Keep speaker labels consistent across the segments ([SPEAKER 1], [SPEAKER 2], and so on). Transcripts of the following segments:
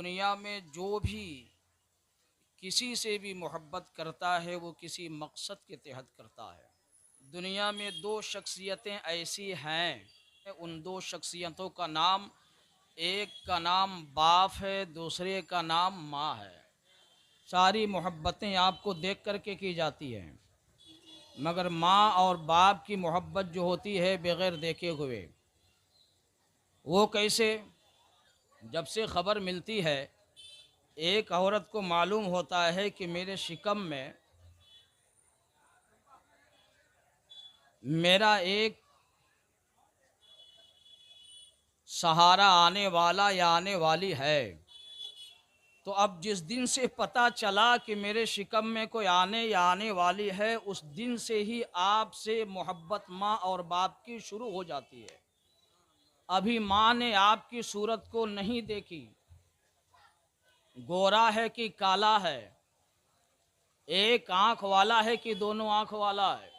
[SPEAKER 1] दुनिया में जो भी किसी से भी मोहब्बत करता है वो किसी मकसद के तहत करता है। दुनिया में दो शख्सियतें ऐसी हैं, उन दो शख्सियतों का नाम, एक का नाम बाप है, दूसरे का नाम माँ है। सारी मोहब्बतें आपको देख कर के की जाती हैं, मगर माँ और बाप की मोहब्बत जो होती है बग़ैर देखे हुए, वो कैसे? जब से ख़बर मिलती है, एक औरत को मालूम होता है कि मेरे शिकम में मेरा एक सहारा आने वाला या आने वाली है, तो अब जिस दिन से पता चला कि मेरे शिकम में कोई आने या आने वाली है, उस दिन से ही आपसे मोहब्बत माँ और बाप की शुरू हो जाती है। अभी माँ ने आपकी सूरत को नहीं देखी, गोरा है कि काला है, एक आँख वाला है कि दोनों आँख वाला है।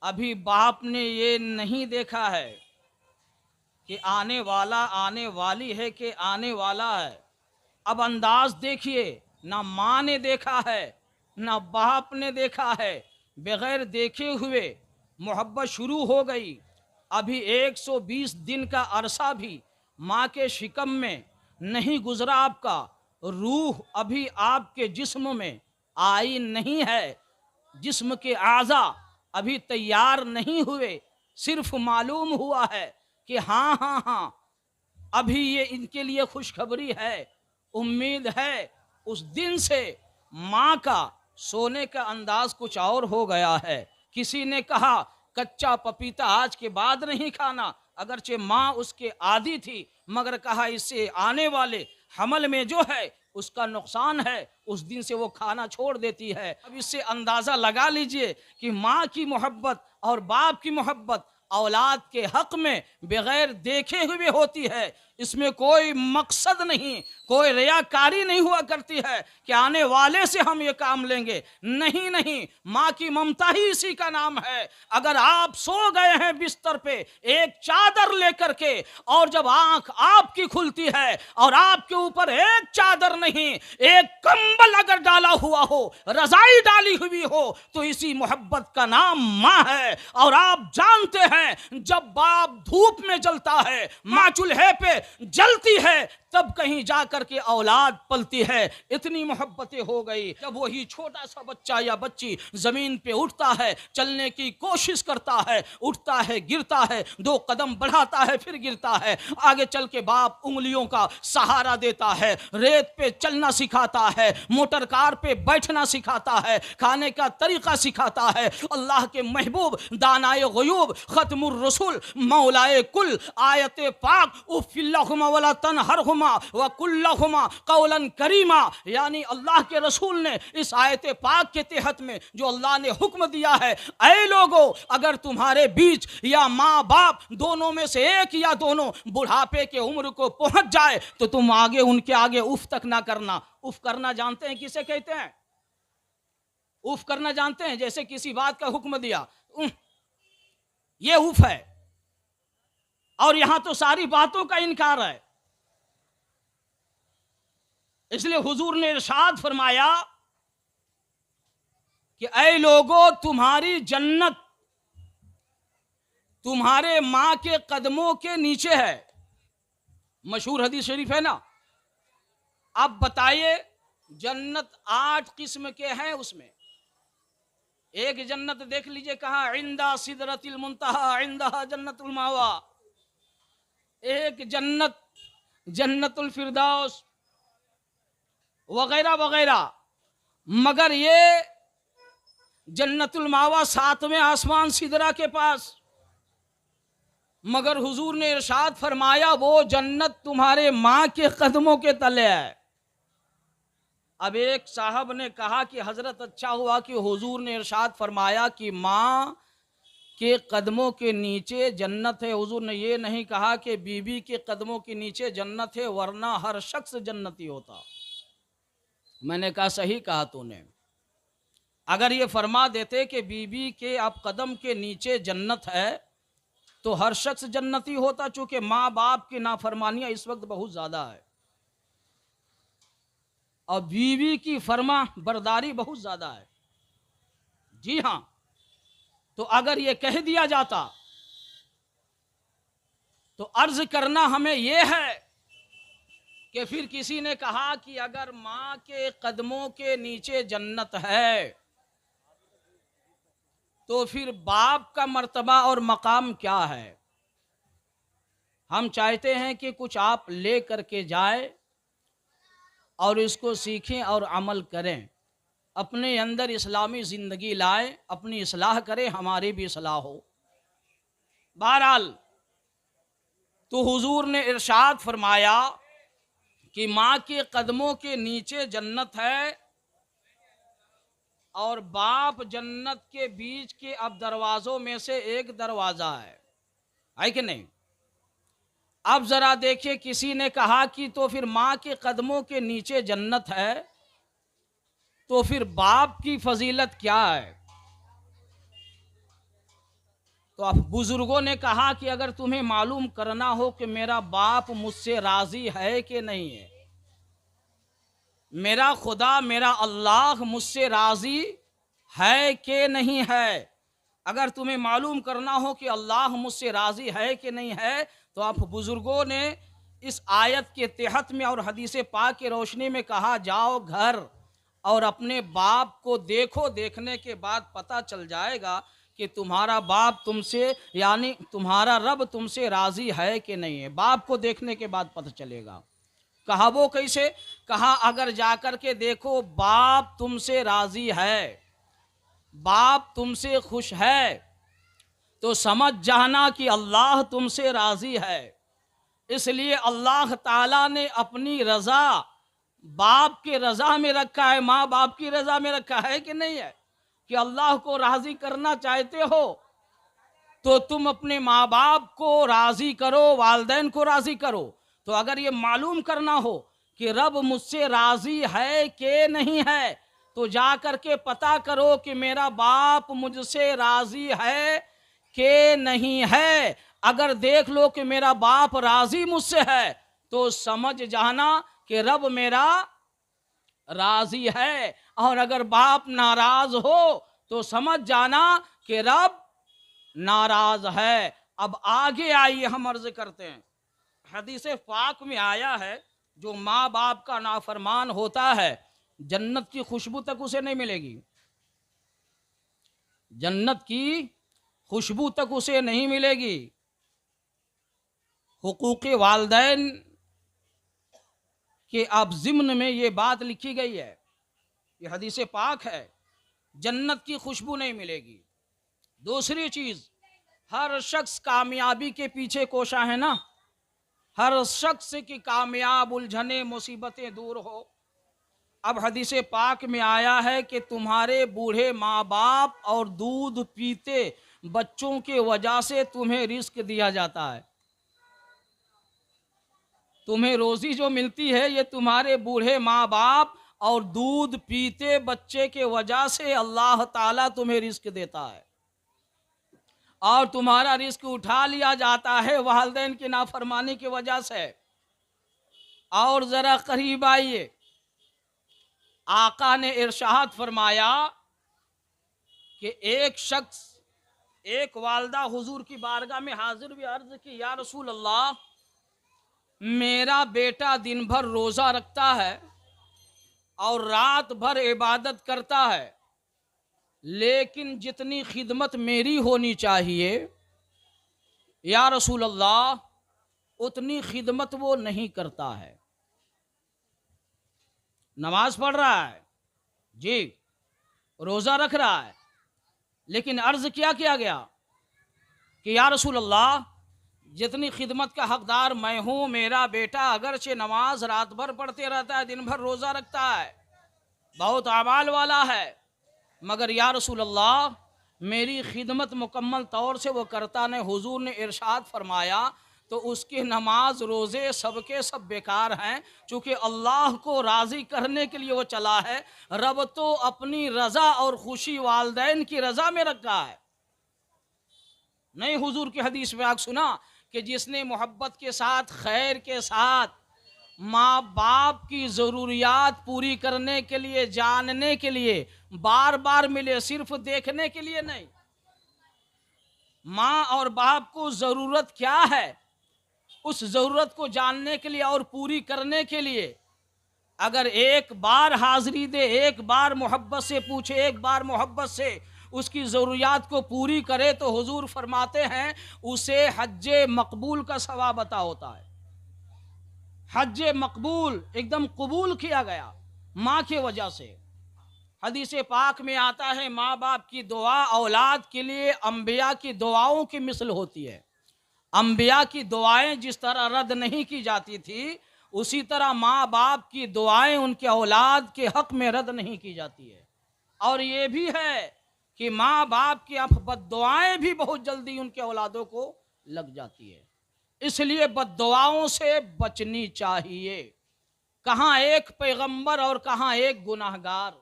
[SPEAKER 1] अभी बाप ने ये नहीं देखा है कि आने वाला आने वाली है कि आने वाला है। अब अंदाज देखिए, ना माँ ने देखा है ना बाप ने देखा है, बगैर देखे हुए मोहब्बत शुरू हो गई। अभी 120 दिन का अरसा भी माँ के शिकम में नहीं गुजरा, आपका रूह अभी आपके जिस्म में आई नहीं है, जिस्म के आज़ा अभी तैयार नहीं हुए। सिर्फ मालूम हुआ है कि हाँ हाँ हाँ, अभी ये इनके लिए खुशखबरी है, उम्मीद है। उस दिन से माँ का सोने का अंदाज कुछ और हो गया है। किसी ने कहा कच्चा पपीता आज के बाद नहीं खाना, अगरचे माँ उसके आदी थी, मगर कहा इससे आने वाले हमल में जो है उसका नुकसान है, उस दिन से वो खाना छोड़ देती है। अब इससे अंदाज़ा लगा लीजिए कि माँ की मोहब्बत और बाप की मोहब्बत औलाद के हक़ में बग़ैर देखे हुए होती है। इसमें कोई मकसद नहीं, कोई रियाकारी नहीं हुआ करती है कि आने वाले से हम ये काम लेंगे। नहीं नहीं, माँ की ममता ही इसी का नाम है। अगर आप सो गए हैं बिस्तर पे एक चादर लेकर के, और जब आंख आपकी खुलती है और आपके ऊपर एक चादर नहीं एक कंबल अगर डाला हुआ हो, रजाई डाली हुई हो, तो इसी मोहब्बत का नाम माँ है। और आप जानते हैं जब बाप धूप में जलता है, माँ चूल्हे पे जलती है, तब कहीं जाकर के औलाद पलती है। इतनी मोहब्बतें हो गई। जब वही छोटा सा बच्चा या बच्ची जमीन पे उठता है, चलने की कोशिश करता है, उठता है गिरता है, 2 कदम बढ़ाता है फिर गिरता है, आगे चल के बाप उंगलियों का सहारा देता है, रेत पे चलना सिखाता है, मोटर कार पे बैठना सिखाता है, खाने का तरीका सिखाता है। अल्लाह के महबूब दानाए गयूब खत्मुर रसूल मौलाए कुल आयत पाक उफ़िल्लहुमा वला तनहरहुमा व कुल्लहुमा कौलन करीमा, यानी अल्लाह के रसूल ने इस आयत पाक के तहत में जो अल्लाह ने हुक्म दिया है, ऐ लोगों अगर तुम्हारे बीच या माँ बाप दोनों में से एक या दोनों बुढ़ापे के उम्र को पहुंच जाए तो तुम आगे उनके आगे उफ तक ना करना। उफ करना जानते हैं किसे कहते हैं? उफ करना जानते हैं? जैसे किसी बात का हुक्म दिया, ये उफ है। और यहां तो सारी बातों का इनकार है। इसलिए हुजूर ने इरशाद फरमाया कि ऐ लोगों तुम्हारी जन्नत तुम्हारे मां के कदमों के नीचे है। मशहूर हदीस शरीफ है ना। अब बताइए, जन्नत 8 किस्म के हैं, उसमें एक जन्नत देख लीजिए कहा इंदा सिदरतिल मुंतहा इंदहा जन्नतुल मावा, एक जन्नत जन्नतुल फिरदौस वगैरह वगैरह। मगर ये जन्नतुल मावा 7वें आसमान सिदरा के पास। मगर हुजूर ने इरशाद फरमाया वो जन्नत तुम्हारे माँ के कदमों के तले है। अब एक साहब ने कहा कि हजरत अच्छा हुआ कि हुजूर ने इरशाद फरमाया कि माँ के कदमों के नीचे जन्नत है। हुजूर ने ये नहीं कहा कि बीबी के कदमों के नीचे जन्नत है, वरना हर शख्स जन्नती होता। मैंने कहा सही कहा तूने। अगर ये फरमा देते कि बीबी के अब कदम के नीचे जन्नत है तो हर शख्स जन्नती होता। चूंकि माँ बाप की नाफरमानियाँ इस वक्त बहुत ज़्यादा है, और बीवी की फर्मा बरदारी बहुत ज़्यादा है। जी हाँ, तो अगर ये कह दिया जाता तो अर्ज करना हमें ये है कि फिर किसी ने कहा कि अगर माँ के कदमों के नीचे जन्नत है तो फिर बाप का मर्तबा और मकाम क्या है। हम चाहते हैं कि कुछ आप ले करके जाए और इसको सीखें और अमल करें, अपने अंदर इस्लामी ज़िंदगी लाए, अपनी इस्लाह करें, हमारी भी इस्लाह हो। बहरहाल तो हुजूर ने इरशाद फरमाया कि माँ के कदमों के नीचे जन्नत है और बाप जन्नत के बीच के अब दरवाज़ों में से एक दरवाज़ा है कि नहीं। अब ज़रा देखिए, किसी ने कहा कि तो फिर माँ के कदमों के नीचे जन्नत है तो फिर बाप की फजीलत क्या है। तो अब बुजुर्गों ने कहा कि अगर तुम्हें मालूम करना हो कि मेरा बाप मुझसे राज़ी है कि नहीं है, मेरा खुदा मेरा अल्लाह मुझसे राज़ी है कि नहीं है, अगर तुम्हें मालूम करना हो कि अल्लाह मुझसे राज़ी है कि नहीं है, तो आप बुज़ुर्गों ने इस आयत के तहत में और हदीस पाक की रोशनी में कहा, जाओ घर और अपने बाप को देखो, देखने के बाद पता चल जाएगा कि तुम्हारा बाप तुमसे यानी तुम्हारा रब तुमसे राज़ी है कि नहीं है। बाप को देखने के बाद पता चलेगा। कहा वो कैसे? कहा अगर जाकर के देखो बाप तुमसे राज़ी है, बाप तुमसे खुश है, तो समझ जाना कि अल्लाह तुमसे राज़ी है। इसलिए अल्लाह ताला ने अपनी रज़ा बाप के रज़ा में रखा है, माँ बाप की रज़ा में रखा है कि नहीं है। कि अल्लाह को राज़ी करना चाहते हो तो तुम अपने माँ बाप को राज़ी करो, वालिदैन को राज़ी करो। तो अगर ये मालूम करना हो कि रब मुझसे राज़ी है कि नहीं है, तो जा कर के पता करो कि मेरा बाप मुझसे राज़ी है कि नहीं है। अगर देख लो कि मेरा बाप राज़ी मुझसे है तो समझ जाना कि रब मेरा राज़ी है, और अगर बाप नाराज़ हो तो समझ जाना कि रब नाराज़ है। अब आगे आइए, हम अर्ज़ करते हैं, हदीस पाक में आया है जो माँ बाप का नाफरमान होता है जन्नत की खुशबू तक उसे नहीं मिलेगी, जन्नत की खुशबू तक उसे नहीं मिलेगी। हुकूक़ वालिदैन के अब ज़िम्न में ये बात लिखी गई है, ये हदीस पाक है, जन्नत की खुशबू नहीं मिलेगी। दूसरी चीज़, हर शख्स कामयाबी के पीछे कोशा है ना, हर शख्स की कामयाब उलझने मुसीबतें दूर हो। अब हदीस पाक में आया है कि तुम्हारे बूढ़े माँ बाप और दूध पीते बच्चों के वजह से तुम्हें रिस्क दिया जाता है। तुम्हें रोज़ी जो मिलती है ये तुम्हारे बूढ़े माँ बाप और दूध पीते बच्चे के वजह से अल्लाह ताला तुम्हें रिस्क देता है, और तुम्हारा रिस्क उठा लिया जाता है वालिदैन की नाफरमानी की वजह से। और ज़रा करीब आइए, आका ने इरशाद फरमाया कि एक शख्स, एक वालदा हुजूर की बारगाह में हाजिर भी, अर्ज की, या रसूल अल्लाह, मेरा बेटा दिन भर रोज़ा रखता है और रात भर इबादत करता है, लेकिन जितनी खिदमत मेरी होनी चाहिए या रसूल अल्लाह उतनी खिदमत वो नहीं करता है। नमाज पढ़ रहा है जी, रोज़ा रख रहा है, लेकिन अर्ज़ क्या किया गया कि या रसूल अल्लाह जितनी खिदमत का हकदार मैं हूँ, मेरा बेटा अगरचे नमाज रात भर पढ़ते रहता है, दिन भर रोज़ा रखता है, बहुत अमाल वाला है, मगर या रसूल अल्लाह मेरी खिदमत मुकम्मल तौर से वो करता नहीं। हुजूर ने इरशाद फरमाया तो उसकी नमाज रोज़े सबके सब बेकार हैं, चूँकि अल्लाह को राज़ी करने के लिए वो चला है। रब तो अपनी रज़ा और खुशी वालिदैन की रज़ा में रखा है। नहीं, हुजूर की हदीस में आप सुना कि जिसने मोहब्बत के साथ, खैर के साथ माँ बाप की ज़रूरियात पूरी करने के लिए, जानने के लिए बार बार मिले, सिर्फ देखने के लिए नहीं। माँ और बाप को ज़रूरत क्या है, उस ज़रूरत को जानने के लिए और पूरी करने के लिए अगर एक बार हाज़िरी दे, एक बार मोहब्बत से पूछे, एक बार मोहब्बत से उसकी ज़रूरियात को पूरी करे, तो हुजूर फरमाते हैं उसे हज्जे मकबूल का सवाब अता होता है। हज्जे मकबूल, एकदम कबूल किया गया माँ की वजह से। हदीस पाक में आता है माँ बाप की दुआ औलाद के लिए अंबिया की दुआओं की मिसल होती है। अंबिया की दुआएं जिस तरह रद्द नहीं की जाती थी, उसी तरह माँ बाप की दुआएं उनके औलाद के हक में रद्द नहीं की जाती है। और ये भी है कि माँ बाप की बद्दुआएं भी बहुत जल्दी उनके औलादों को लग जाती है। इसलिए बद्दुआओं से बचनी चाहिए। कहाँ एक पैगंबर और कहाँ एक गुनाहगार।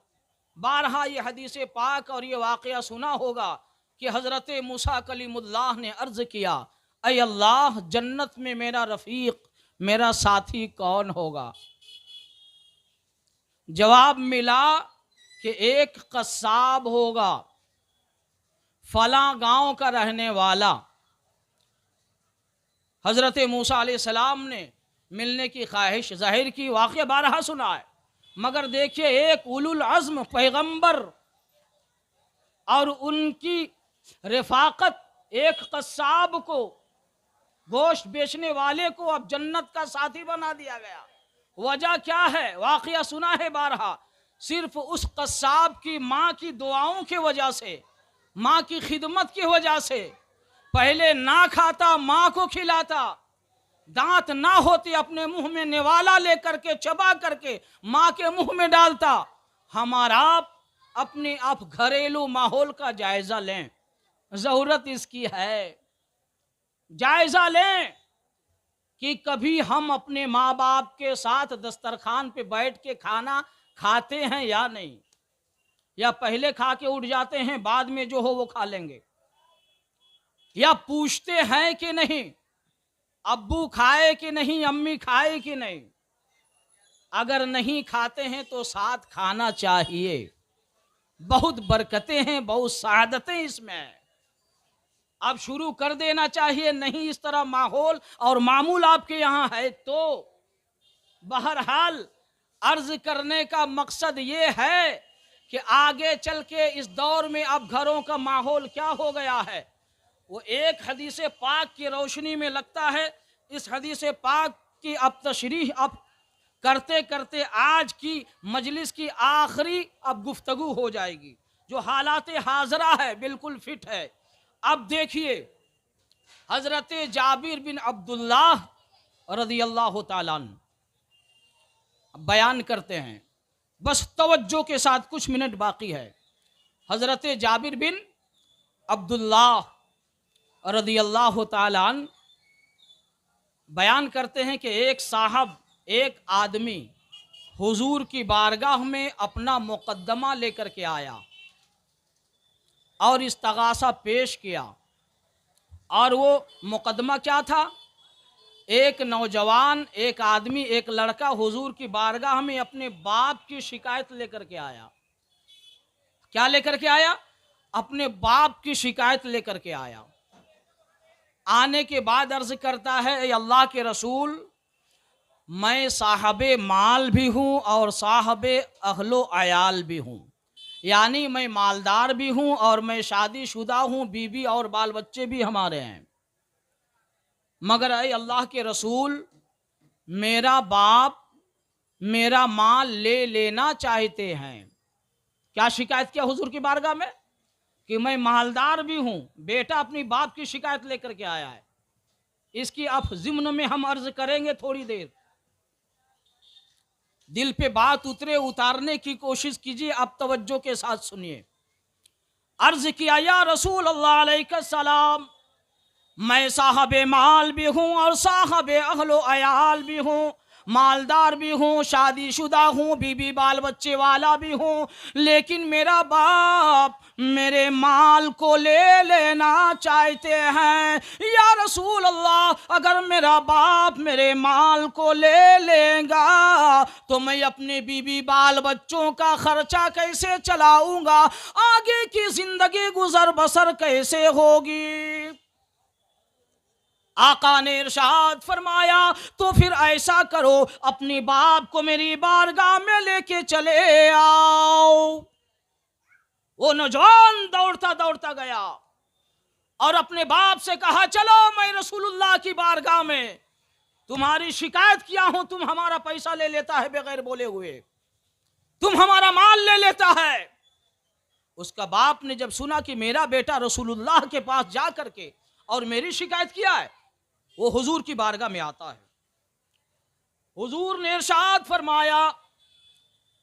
[SPEAKER 1] बारहा ये हदीस पाक और ये वाक़या सुना होगा कि हज़रत मूसा कलीमुल्लाह ने अर्ज़ किया, ऐ अल्लाह, जन्नत में मेरा रफ़ीक, मेरा साथी कौन होगा? जवाब मिला कि एक कस्साब होगा, फलां गांव का रहने वाला। हज़रत मूसा अलैहिस्सलाम ने मिलने की ख्वाहिश ज़ाहिर की, वाक़या बारहा सुना है, मगर देखिए एक उलुल अज़्म पैगंबर और उनकी रिफ़ाक़त, एक कस्साब को, गोश्त बेचने वाले को अब जन्नत का साथी बना दिया गया। वजह क्या है? वाक़या सुना है बारहा, सिर्फ उस कस्साब की माँ की दुआओं की वजह से, माँ की खिदमत की वजह से। पहले ना खाता, माँ को खिलाता, दांत ना होते अपने मुंह में निवाला लेकर के चबा करके माँ के मुंह में डालता। हमारा अपने आप घरेलू माहौल का जायजा लें, जरूरत इसकी है। जायजा लें कि कभी हम अपने माँ बाप के साथ दस्तरखान पे बैठ के खाना खाते हैं या नहीं, या पहले खा के उठ जाते हैं, बाद में जो हो वो खा लेंगे, या पूछते हैं कि नहीं अब्बू खाए कि नहीं, अम्मी खाए कि नहीं। अगर नहीं खाते हैं तो साथ खाना चाहिए, बहुत बरकतें हैं, बहुत सादतें इसमें हैं। अब शुरू कर देना चाहिए, नहीं इस तरह माहौल और मामूल आपके यहाँ है तो। बहरहाल अर्ज करने का मकसद ये है कि आगे चल के इस दौर में अब घरों का माहौल क्या हो गया है, वो एक हदीस पाक की रोशनी में लगता है। इस हदीस पाक की अब तशरीह अब करते करते आज की मजलिस की आखिरी अब गुफ्तगू हो जाएगी। जो हालात हाजरा है बिल्कुल फिट है। अब देखिए हजरत जाबिर बिन अब्दुल्लाह रज़ियल्लाहु ताला अन्हु बयान करते हैं, बस तवज्जो के साथ, कुछ मिनट बाकी है। हजरत जाबिर बिन अब्दुल्लाह रज़ियल्लाहु ताला अन्हु बयान करते हैं कि एक साहब, एक आदमी हुजूर की बारगाह में अपना मुकद्दमा लेकर के आया और इस्तगासा पेश किया। और वो मुकद्दमा क्या था? एक नौजवान, एक आदमी, एक लड़का हुजूर की बारगाह में अपने बाप की शिकायत लेकर के आया। क्या लेकर के आया? अपने बाप की शिकायत लेकर के आया। आने के बाद अर्ज करता है, ए अल्लाह के रसूल, मैं साहबे माल भी हूँ और साहबे अहलो अयाल भी हूँ, यानी मैं मालदार भी हूँ और मैं शादीशुदा हूँ, बीवी और बाल बच्चे भी हमारे हैं। मगर ए अल्लाह के रसूल, मेरा बाप मेरा माल ले लेना चाहते हैं। क्या शिकायत किया हुजूर की बारगाह में? कि मैं मालदार भी हूँ, बेटा अपनी बाप की शिकायत लेकर के आया है। इसकी आप ज़िम्न में हम अर्ज करेंगे थोड़ी देर, दिल पे बात उतरे, उतारने की कोशिश कीजिए। आप तवज्जो के साथ सुनिए। अर्ज किया, या रसूल अल्लाह अलैहिस्सलाम, मैं साहबे माल भी हूँ और साहबे अहलो अयाल भी हूँ, मालदार भी हूँ, शादीशुदा हूँ, बीबी बाल बच्चे वाला भी हूँ, लेकिन मेरा बाप मेरे माल को ले लेना चाहते हैं। या रसूल अल्लाह, अगर मेरा बाप मेरे माल को ले लेगा तो मैं अपने बीबी बाल बच्चों का खर्चा कैसे चलाऊंगा, आगे की जिंदगी गुजर बसर कैसे होगी। आका ने इरशाद फरमाया, तो फिर ऐसा करो, अपनी बाप को मेरी बारगाह में लेके चले आओ। वो नौजवान दौड़ता दौड़ता गया और अपने बाप से कहा, चलो मैं रसूलुल्लाह की बारगाह में तुम्हारी शिकायत किया हूं, तुम हमारा पैसा ले लेता है बगैर बोले हुए, तुम हमारा माल ले लेता है। उसका बाप ने जब सुना कि मेरा बेटा रसूलुल्लाह के पास जा करके और मेरी शिकायत किया है, वो हुजूर की बारगाह में आता है। हुजूर ने इरशाद फरमाया,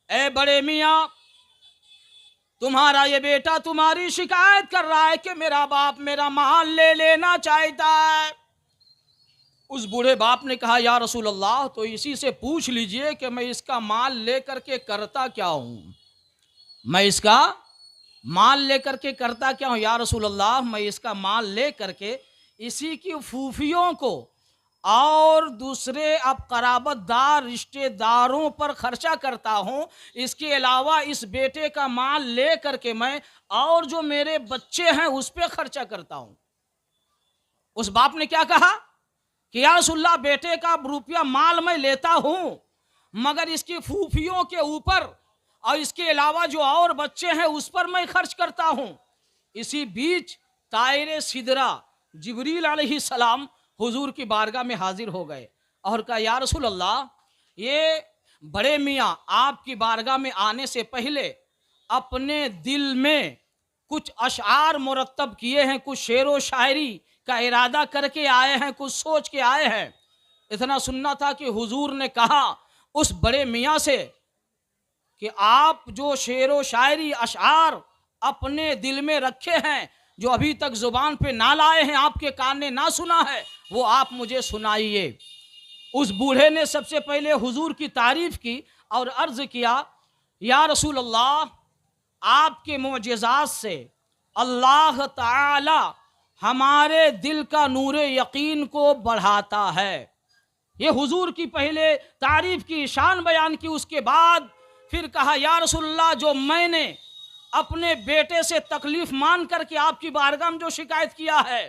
[SPEAKER 1] ए बड़े मियां, तुम्हारा ये बेटा तुम्हारी शिकायत कर रहा है कि मेरा बाप मेरा माल ले लेना चाहता है। उस बूढ़े बाप ने कहा, या रसूल अल्लाह, तो इसी से पूछ लीजिए कि मैं इसका माल लेकर के करता क्या हूं, मैं इसका माल लेकर के करता क्या हूं। या रसूल अल्लाह, मैं इसका माल ले करके इसी की फूफियों को और दूसरे अब कराबतदार रिश्तेदारों पर खर्चा करता हूं, इसके अलावा इस बेटे का माल ले करके मैं और जो मेरे बच्चे हैं उस पर खर्चा करता हूं। उस बाप ने क्या कहा कि या रसूलल्लाह, बेटे का रुपया माल मैं लेता हूं, मगर इसकी फूफियों के ऊपर और इसके अलावा जो और बच्चे हैं उस पर मैं खर्च करता हूं। इसी बीच तायरे सिदरा जिब्रील अलैहिस्सलाम हुजूर की बारगाह में हाजिर हो गए और कहा, या रसूल अल्लाह, ये बड़े मियाँ आपकी बारगाह में आने से पहले अपने दिल में कुछ अशआर मुरत्तब किए हैं, कुछ शेर व शायरी का इरादा करके आए हैं, कुछ सोच के आए हैं। इतना सुनना था कि हुजूर ने कहा उस बड़े मियाँ से कि आप जो शेर व शायरी अशआर अपने दिल में रखे हैं, जो अभी तक जुबान पे ना लाए हैं, आपके कान ने ना सुना है, वो आप मुझे सुनाइए। उस बूढ़े ने सबसे पहले हुजूर की तारीफ की और अर्ज किया, या रसूल अल्लाह, आपके मोजज़ात से अल्लाह ताला हमारे दिल का नूरे यकीन को बढ़ाता है। ये हुजूर की पहले तारीफ की, शान बयान की, उसके बाद फिर कहा, या रसूल अल्लाह, जो मैंने अपने बेटे से तकलीफ मान करके आपकी बारगाह में जो शिकायत किया है,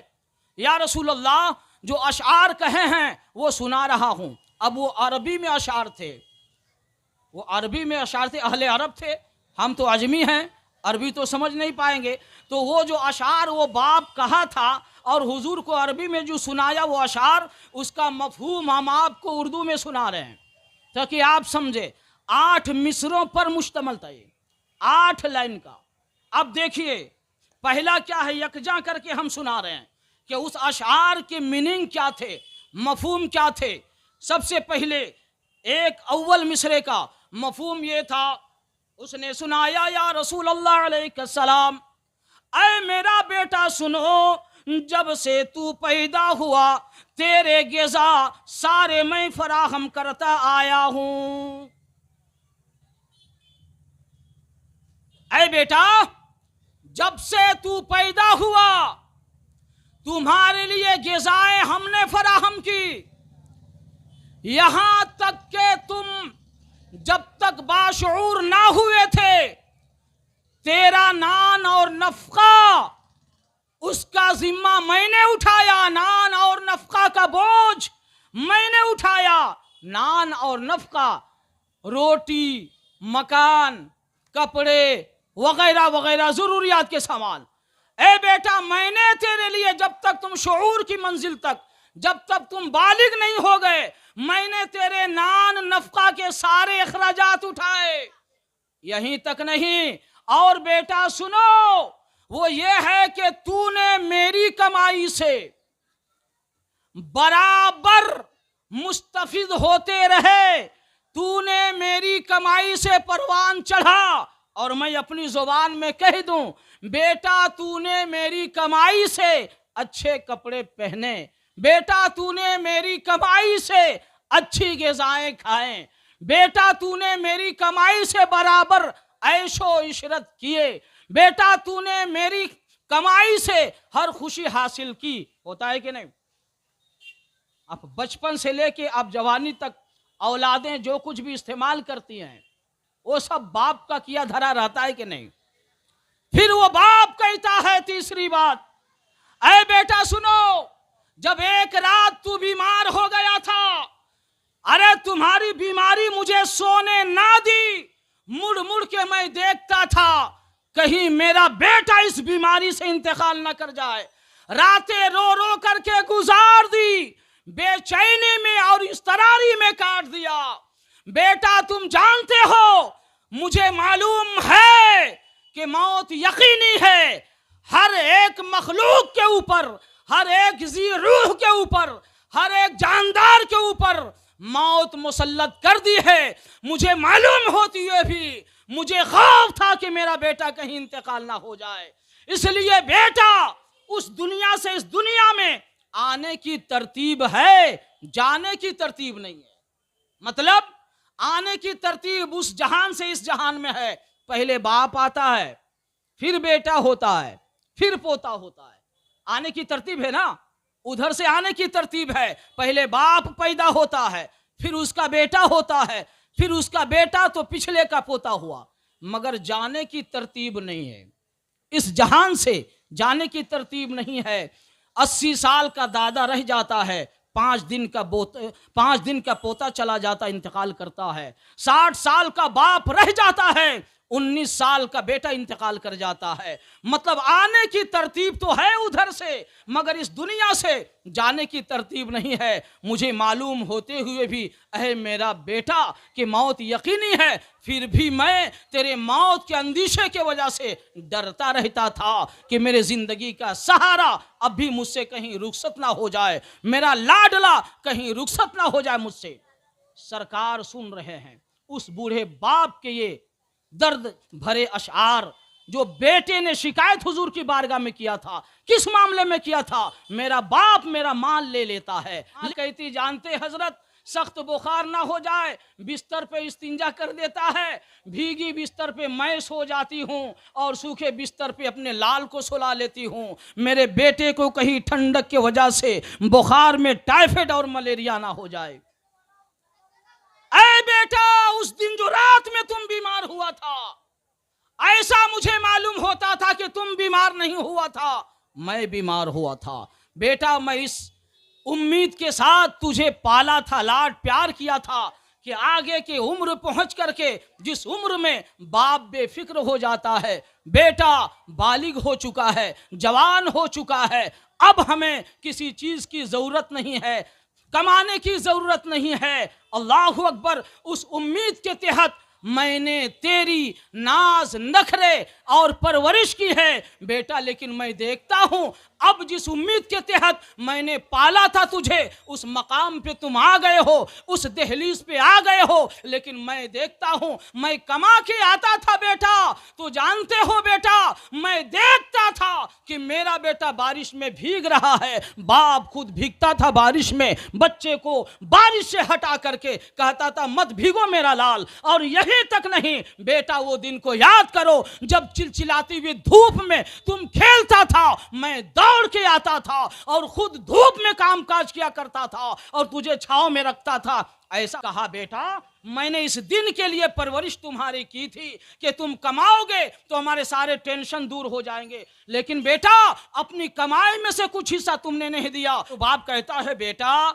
[SPEAKER 1] या रसूल अल्लाह, जो अशआर कहे हैं वो सुना रहा हूं। अब वो अरबी में अशआर थे, वो अरबी में अशआर थे, अहले अरब थे, हम तो अजमी हैं, अरबी तो समझ नहीं पाएंगे। तो वो जो अशआर वो बाप कहा था और हुजूर को अरबी में जो सुनाया वो अशआर, उसका मफहूम हम आपको उर्दू में सुना रहे हैं ताकि आप समझे। 8 मिसरों पर मुश्तमल था ये, 8 लाइन का। अब देखिए पहला क्या है, यकजा करके हम सुना रहे हैं कि उस अशआर के मीनिंग क्या थे, मफहूम क्या थे। सबसे पहले एक अव्वल मिसरे का मफहूम ये था, उसने सुनाया, या रसूल अल्लाह अलैहिस्सलाम, ऐ मेरा बेटा सुनो, जब से तू पैदा हुआ तेरे गिज़ा सारे मैं फराहम करता आया हूं। ऐ बेटा, जब से तू पैदा हुआ तुम्हारे लिए गिज़ाएं हमने फराहम की, यहां तक के तुम जब तक बाशऊर ना हुए थे, तेरा नान और नफका उसका जिम्मा मैंने उठाया, नान और नफका का बोझ मैंने उठाया। नान और नफका, रोटी, मकान, कपड़े वगैरह वगैरह जरूरियात के सामान। ए बेटा, मैंने तेरे लिए जब तक तुम शऊर की मंजिल तक, जब तक तुम बालिग नहीं हो गए, मैंने तेरे नान नफका के सारे अखराजात उठाए। यहीं तक नहीं, और बेटा सुनो, वो ये है कि तूने मेरी कमाई से बराबर मुस्तफिद होते रहे, तूने मेरी कमाई से परवान चढ़ा। और मैं अपनी जुबान में कह दूं, बेटा तूने मेरी कमाई से अच्छे कपड़े पहने, बेटा तूने मेरी कमाई से अच्छी ग़िज़ाएं खाएं। बेटा तूने मेरी कमाई से बराबर ऐशो इशरत किए, बेटा तूने मेरी कमाई से हर खुशी हासिल की। होता है कि नहीं? अब बचपन से लेके अब जवानी तक औलादें जो कुछ भी इस्तेमाल करती हैं वो सब बाप का किया धरा रहता है कि नहीं? फिर वो बाप कहता है तीसरी बात, ऐ बेटा सुनो, जब एक रात तू बीमार हो गया था, अरे तुम्हारी बीमारी मुझे सोने ना दी, मुड़ मुड़ के मैं देखता था कहीं मेरा बेटा इस बीमारी से इंतकाल न कर जाए। रातें रो रो करके गुजार दी, बेचैनी में और इस्तरारी में काट दिया। बेटा तुम जानते हो, मुझे मालूम है कि मौत यकीनी है, हर एक मखलूक के ऊपर, हर एक जी रूह के ऊपर, हर एक जानदार के ऊपर मौत मुसल्लत कर दी है। मुझे मालूम होती हुए भी मुझे खौफ था कि मेरा बेटा कहीं इंतकाल ना हो जाए, इसलिए बेटा उस दुनिया से इस दुनिया में आने की तरतीब है, जाने की तरतीब नहीं है। मतलब आने की तरतीब उस जहान से इस जहान में है। पहले बाप आता है, फिर बेटा होता है, फिर पोता होता है। आने की तरतीब है ना, उधर से आने की तरतीब है। पहले बाप पैदा होता है, फिर उसका बेटा होता है, फिर उसका बेटा तो पिछले का पोता हुआ, मगर जाने की तरतीब नहीं है। इस जहान से जाने की तरतीब नहीं है। 80 साल का दादा रह जाता है, 5 दिन का पोता चला जाता, इंतकाल करता है। 60 साल का बाप रह जाता है, 19 साल का बेटा इंतकाल कर जाता है। मतलब आने की तरतीब तो है उधर से, मगर इस दुनिया से जाने की तरतीब नहीं है। मुझे मालूम होते हुए भी अहे मेरा बेटा कि मौत यकीनी है, फिर भी मैं तेरे मौत के अंदेशे के वजह से डरता रहता था कि मेरे जिंदगी का सहारा अब भी मुझसे कहीं रुखसत ना हो जाए, मेरा लाडला कहीं रुखसत ना हो जाए मुझसे। सरकार सुन रहे हैं उस बूढ़े बाप के ये दर्द भरे अशआर जो बेटे ने शिकायत हुजूर की बारगाह में किया था। किस मामले में किया था? मेरा बाप मेरा माल ले लेता है। कहती जानते हजरत, सख्त बुखार ना हो जाए बिस्तर पे इस्तिंजा कर देता है, भीगी बिस्तर पे मैं सो जाती हूँ और सूखे बिस्तर पे अपने लाल को सुला लेती हूँ। मेरे बेटे को कहीं ठंडक के वजह से बुखार में टाइफाइड और मलेरिया ना हो जाए। ऐ बेटा, उस दिन जो रात में तुम बीमार हुआ था, ऐसा मुझे मालूम होता था कि तुम बीमार नहीं हुआ था, मैं बीमार हुआ था। बेटा मैं इस उम्मीद के साथ तुझे पाला था, लाड प्यार किया था कि आगे की उम्र पहुंच करके जिस उम्र में बाप बेफिक्र हो जाता है, बेटा बालिग हो चुका है, जवान हो चुका है, अब हमें किसी चीज की जरूरत नहीं है, कमाने की जरूरत नहीं है। अल्लाहु अकबर। उस उम्मीद के तहत मैंने तेरी नाज नखरे और परवरिश की है बेटा, लेकिन मैं देखता हूं अब जिस उम्मीद के तहत मैंने पाला था तुझे, उस मकाम पे तुम आ गए हो, उस दहलीज पे आ गए हो, लेकिन मैं देखता हूं मैं कमा के आता था बेटा, तो जानते हो बेटा मैं देखता था कि मेरा बेटा बारिश में भीग रहा है, बाप खुद भीगता था बारिश में, बच्चे को बारिश से हटा करके कहता था मत भीगो मेरा लाल। और यही तक नहीं बेटा, वो दिन को याद करो जब चिलचिलाती हुई धूप में तुम खेलता था, मैं दौड़ के आता था और खुद धूप में कामकाज किया करता था और तुझे छांव में रखता था। ऐसा कहा बेटा, मैंने इस दिन के लिए परवरिश तुम्हारी की थी कि तुम कमाओगे तो हमारे सारे टेंशन दूर हो जाएंगे, लेकिन बेटा अपनी कमाई में से कुछ हिस्सा तुमने नहीं दिया। तो बाप कहता है बेटा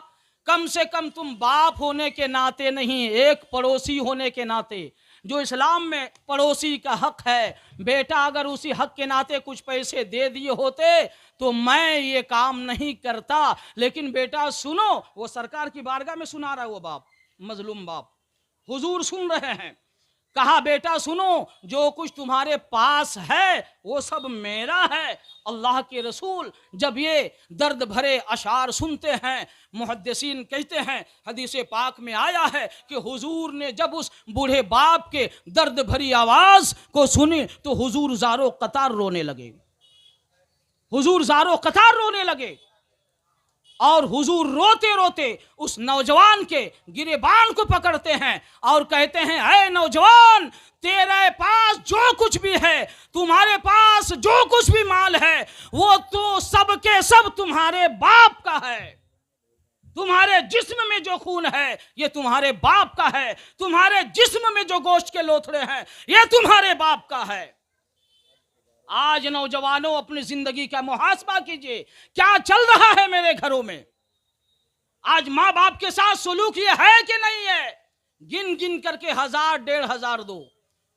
[SPEAKER 1] कम से कम तुम बाप होने के नाते नहीं, एक पड़ोसी होने के नाते, जो इस्लाम में पड़ोसी का हक है, बेटा अगर उसी हक के नाते कुछ पैसे दे दिए होते तो मैं ये काम नहीं करता। लेकिन बेटा सुनो, वो सरकार की बारगाह में सुना रहा है वो बाप, मजलूम बाप, हुजूर सुन रहे हैं। कहा बेटा सुनो, जो कुछ तुम्हारे पास है वो सब मेरा है। अल्लाह के रसूल जब ये दर्द भरे अशार सुनते हैं, मुहद्दिसीन कहते हैं हदीस पाक में आया है कि हुजूर ने जब उस बूढ़े बाप के दर्द भरी आवाज को सुनी तो हुजूर ज़ारो कतार रोने लगे, हुजूर ज़ारो कतार रोने लगे। और हुजूर रोते रोते उस नौजवान के गिरेबान को पकड़ते हैं और कहते हैं, ऐ नौजवान, तेरे पास जो कुछ भी है, तुम्हारे पास जो कुछ भी माल है, वो तो सब के सब तुम्हारे बाप का है। तुम्हारे जिस्म में जो खून है ये तुम्हारे बाप का है, तुम्हारे जिस्म में जो गोश्त के लोथड़े हैं ये तुम्हारे बाप का है। आज नौजवानों, अपनी जिंदगी का मुहासबा कीजिए, क्या चल रहा है मेरे घरों में। आज माँ बाप के साथ सुलूक ये है कि नहीं है? गिन गिन करके 1000, 1500 दो,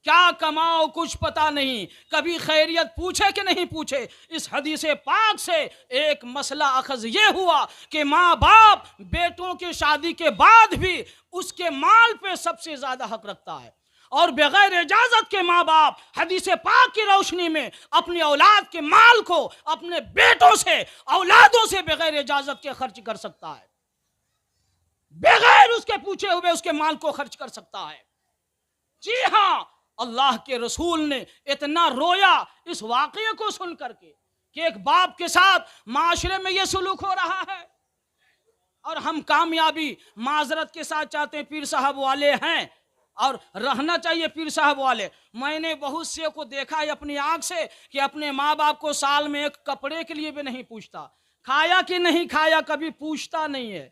[SPEAKER 1] क्या कमाओ कुछ पता नहीं, कभी खैरियत पूछे कि नहीं पूछे। इस हदीसे पाक से एक मसला अखज ये हुआ कि माँ बाप बेटों की शादी के बाद भी उसके माल पे सबसे ज्यादा हक रखता है, और बगैर इजाजत के माँ बाप हदीसे पाक की रोशनी में अपनी औलाद के माल को अपने बेटों से, औलादों से बगैर इजाजत के खर्च कर सकता है, बगैर उसके पूछे हुए उसके माल को खर्च कर सकता है। जी हाँ, अल्लाह के रसूल ने इतना रोया इस वाकये को सुन करके कि एक बाप के साथ माशरे में यह सुलूक हो रहा है, और हम कामयाबी माजरत के साथ चाहते हैं। पीर साहब वाले हैं और रहना चाहिए पीर साहब वाले। मैंने बहुत से को देखा है अपनी आंख से कि अपने माँ बाप को साल में एक कपड़े के लिए भी नहीं पूछता, खाया कि नहीं खाया कभी पूछता नहीं है,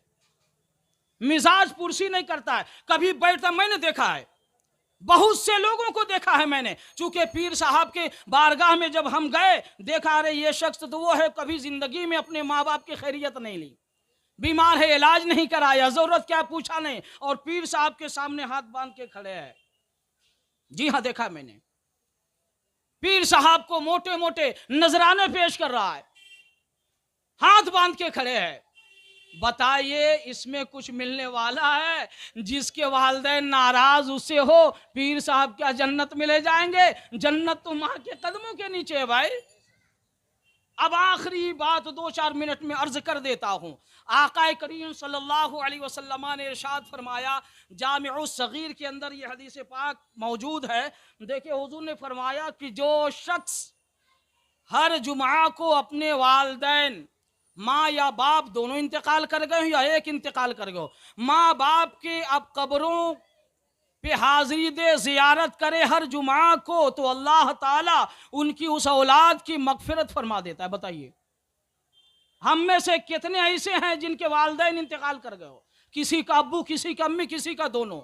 [SPEAKER 1] मिजाज पुरसी नहीं करता है, कभी बैठता। मैंने देखा है, बहुत से लोगों को देखा है मैंने। चूंकि पीर साहब के बारगाह में जब हम गए, देखा रहे ये शख्स तो वो है, कभी जिंदगी में अपने माँ बाप की खैरियत नहीं ली, बीमार है इलाज नहीं कराया, जरूरत क्या पूछा नहीं, और पीर साहब के सामने हाथ बांध के खड़े हैं। जी हाँ, देखा मैंने। पीर साहब को मोटे मोटे नजराने पेश कर रहा है, हाथ बांध के खड़े हैं। बताइए, इसमें कुछ मिलने वाला है? जिसके वालिदैन नाराज उससे हो, पीर साहब क्या जन्नत मिले जाएंगे? जन्नत तो मां के कदमों के नीचे है भाई। अब आखिरी बात 2-4 मिनट में अर्ज कर देता हूं। आका करीम सल्लल्लाहु अलैहि वसल्लम ने इरशाद फरमाया, जामिउस सगीर के अंदर यह हदीस पाक मौजूद है। देखिए, हुजूर ने फरमाया कि जो शख्स हर जुमा को अपने वालिदैन, माँ या बाप दोनों इंतकाल कर गए या एक इंतकाल कर गए, माँ बाप के अब कब्रों पे हाजिरी दे, जियारत करे हर जुमा को, तो अल्लाह ताला उनकी उस औलाद की मगफिरत फरमा देता है। बताइए, हम में से कितने ऐसे हैं जिनके वालिदैन इंतकाल कर गए हो? किसी का अब्बू, किसी का अम्मी, किसी का दोनों।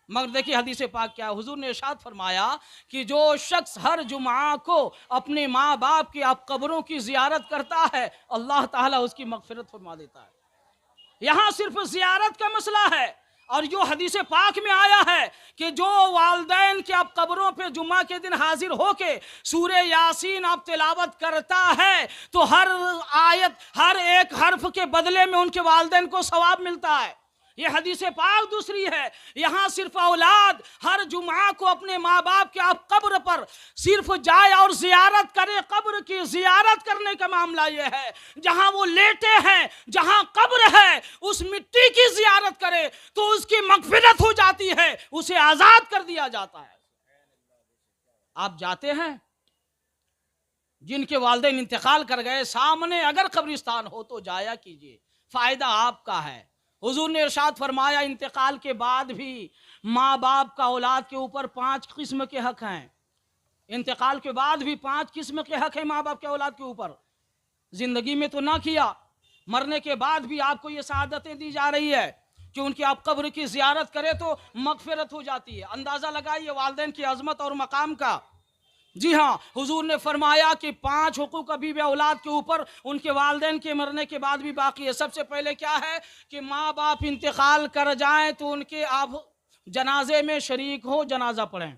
[SPEAKER 1] मगर देखिए हदीस पाक क्या, हुजूर ने इरशाद फरमाया कि जो शख्स हर जुमा को अपने माँ बाप की आप कब्रों की जियारत करता है, अल्लाह ताला उसकी मगफिरत फरमा देता है। यहाँ सिर्फ जियारत का मसला है, और जो हदीस पाक में आया है कि जो वालिदैन के आप कब्रों पे जुम्मा के दिन हाजिर होके सूरे यासीन आप तिलावत करता है, तो हर आयत, हर एक हर्फ के बदले में उनके वालिदैन को सवाब मिलता है। ये हदीस पाक दूसरी है। यहाँ सिर्फ औलाद हर जुमा को अपने माँ बाप के आप कब्र पर सिर्फ जाए और जियारत करे। कब्र की जियारत करने का मामला ये है, जहाँ वो लेटे हैं, जहाँ कब्र है, उस मिट्टी की जियारत करे तो उसकी मगफिरत हो जाती है, उसे आजाद कर दिया जाता है। आप जाते हैं, जिनके वालिदैन इंतकाल कर गए, सामने अगर कब्रिस्तान हो तो जाया कीजिए, फायदा आपका है। हुजूर ने इरशाद फरमाया, इंतकाल के बाद भी माँ बाप का औलाद के ऊपर 5 किस्म के हक हैं। इंतकाल के बाद भी 5 किस्म के हक हैं माँ बाप के औलाद के ऊपर। जिंदगी में तो ना किया, मरने के बाद भी आपको ये सआदतें दी जा रही है कि उनकी आप कब्र की जियारत करें तो मगफिरत हो जाती है। अंदाज़ा लगाइए वालिदैन की अजमत और मकाम का। जी हाँ, हुजूर ने फरमाया कि 5 हुकूक अभी भी औलाद के ऊपर उनके वालिदैन के मरने के बाद भी बाकी है। सबसे पहले क्या है कि माँ बाप इंतकाल कर जाएं तो उनके आप जनाजे में शरीक हो, जनाजा पढ़ें।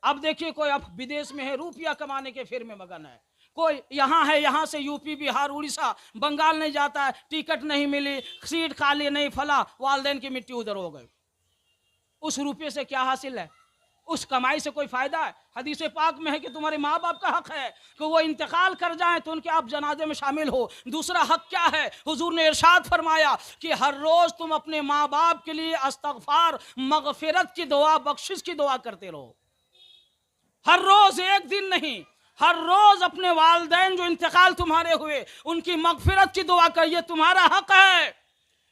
[SPEAKER 1] अब देखिए, कोई अब विदेश में है, रुपया कमाने के फिर में मगन है, कोई यहाँ है, यहाँ से यूपी, बिहार, उड़ीसा, बंगाल नहीं जाता है, टिकट नहीं मिली, सीट खाली नहीं, फला, वालिदैन की मिट्टी उधर हो गई। उस रुपये से क्या हासिल है? उस कमाई से कोई फायदा है? हदीस पाक में है कि तुम्हारे माँ बाप का हक है कि वो इंतकाल कर जाएं तो उनके आप जनाजे में शामिल हो। दूसरा हक क्या है? हुजूर ने इरशाद फरमाया कि हर रोज तुम अपने माँ बाप के लिए इस्तगफार, मगफिरत की दुआ, बख्शिश की दुआ करते रहो। हर रोज, एक दिन नहीं, हर रोज अपने वालिदैन जो इंतकाल तुम्हारे हुए उनकी मगफिरत की दुआ करिए, तुम्हारा हक है।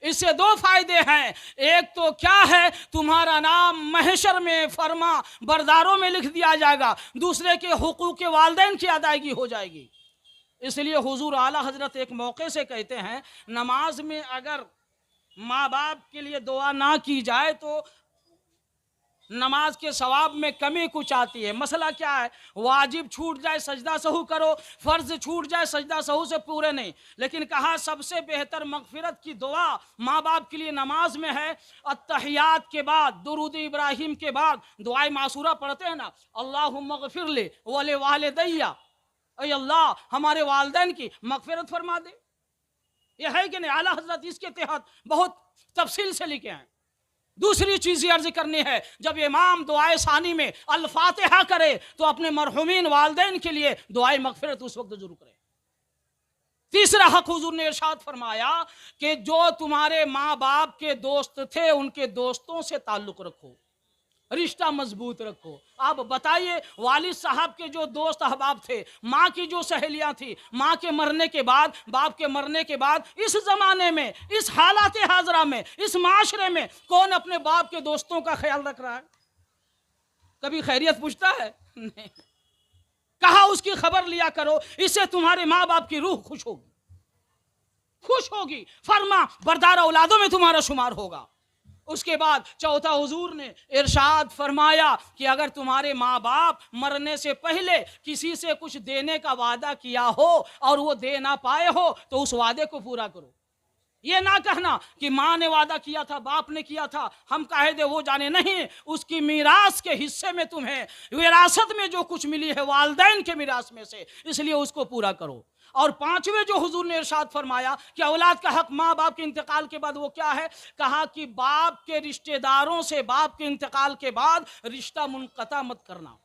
[SPEAKER 1] इससे दो फायदे हैं, एक तो क्या है, तुम्हारा नाम महशर में फरमा बरदारों में लिख दिया जाएगा, दूसरे के हुकूक वालिदैन की अदायगी हो जाएगी। इसलिए हुजूर आला हजरत एक मौके से कहते हैं, नमाज में अगर माँ बाप के लिए दुआ ना की जाए तो नमाज के सवाब में कमी कुछ आती है। मसला क्या है, वाजिब छूट जाए सजदा सहू करो, फर्ज छूट जाए सजदा सहू से पूरे नहीं। लेकिन कहा सबसे बेहतर मगफिरत की दुआ माँ बाप के लिए नमाज में है। अत्तहियात के बाद, दुरूद इब्राहिम के बाद दुआए मासूरा पढ़ते हैं ना, अल्लाहुम्मा गफिरली वले वालिदैया, ऐ अल्लाह हमारे वालिदैन की मगफिरत फरमा दे। यह है कि नहीं? आला हजरत इसके तहत बहुत तफसील से लिखे हैं। दूसरी चीज अर्ज करनी है, जब इमाम दुआए सानी में अल फातिहा करे तो अपने मरहुमीन वालिदैन के लिए दुआए मगफिरत उस वक्त जरूर करे। तीसरा हक हुजूर ने इरशाद फरमाया कि जो तुम्हारे माँ बाप के दोस्त थे उनके दोस्तों से ताल्लुक रखो, रिश्ता मजबूत रखो। आप बताइए, वालिद साहब के जो दोस्त अहबाब थे, माँ की जो सहेलियां थी, माँ के मरने के बाद, बाप के मरने के बाद, इस जमाने में, इस हालात हाजरा में, इस माशरे में कौन अपने बाप के दोस्तों का ख्याल रख रहा है? कभी खैरियत पूछता है? नहीं। कहा उसकी खबर लिया करो, इससे तुम्हारे माँ बाप की रूह खुश होगी, खुश होगी, फरमा बरदार औलादों में तुम्हारा शुमार होगा। उसके बाद चौथा, हुजूर ने इरशाद फरमाया कि अगर तुम्हारे माँ बाप मरने से पहले किसी से कुछ देने का वादा किया हो और वो दे ना पाए हो तो उस वादे को पूरा करो। ये ना कहना कि माँ ने वादा किया था, बाप ने किया था, हम काहे दे वो जाने, नहीं। उसकी मीरास के हिस्से में तुम्हें विरासत में जो कुछ मिली है वालिदैन के मीरास में से, इसलिए उसको पूरा करो। और पांचवें जो हुजूर ने इरशाद फरमाया कि औलाद का हक माँ बाप के इंतकाल के बाद वो क्या है, कहा कि बाप के रिश्तेदारों से बाप के इंतकाल के बाद रिश्ता मुनक़ता मत करना।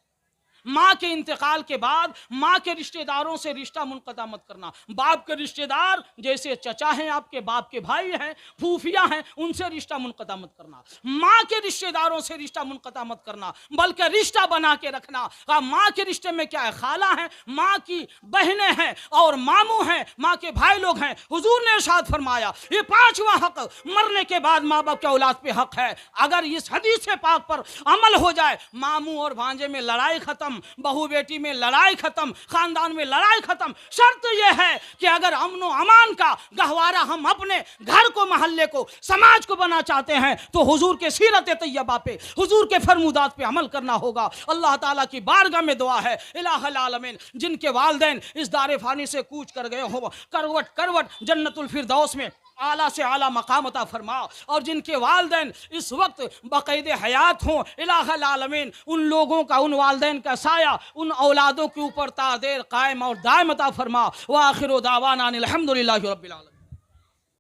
[SPEAKER 1] माँ के इंतकाल के बाद माँ के रिश्तेदारों से रिश्ता मुनक़ता मत करना। बाप के रिश्तेदार जैसे चचा हैं, आपके बाप के भाई हैं, फूफियाँ हैं, उनसे रिश्ता मुनक़ता मत करना। माँ के रिश्तेदारों से रिश्ता मुनक़ता मत करना, बल्कि रिश्ता बना के रखना। माँ के रिश्ते में क्या है, खाला हैं, माँ की बहनें हैं और मामू हैं, माँ के भाई लोग हैं। हुजूर ने इरशाद फरमाया ये पांचवा हक मरने के बाद माँ बाप के औलाद पे हक है। अगर इस हदीस पाक पर अमल हो जाए, मामू और भांजे में लड़ाई खत्म, बहू बेटी में लड़ाई खत्म, खानदान में लड़ाई खत्म। शर्त यह है कि अगर अमन व अमान का गहवारा हम अपने घर को, मोहल्ले को, समाज को बना चाहते हैं तो हुजूर के सीरत तैयबा पे, हुजूर के फरमुदात पे अमल करना होगा। अल्लाह ताला की बारगाह में दुआ है, इलाहुल आलमीन जिनके वालिदैन इस दारे फानी से कूच कर गए हो, करवट करवट जन्नतुल फिरदौस में आला से आला मकाम अता फरमा, और जिनके वालिदैन इस वक्त बक़ैद हयात हों, इलाहुल आलमीन उन लोगों का, उन वालिदैन का साया उन औलादों के ऊपर तादेर कायम और दायम अता फरमा। व आखिरु दावाना अनिल हम्दुलिल्लाहि रब्बिल आलमीन।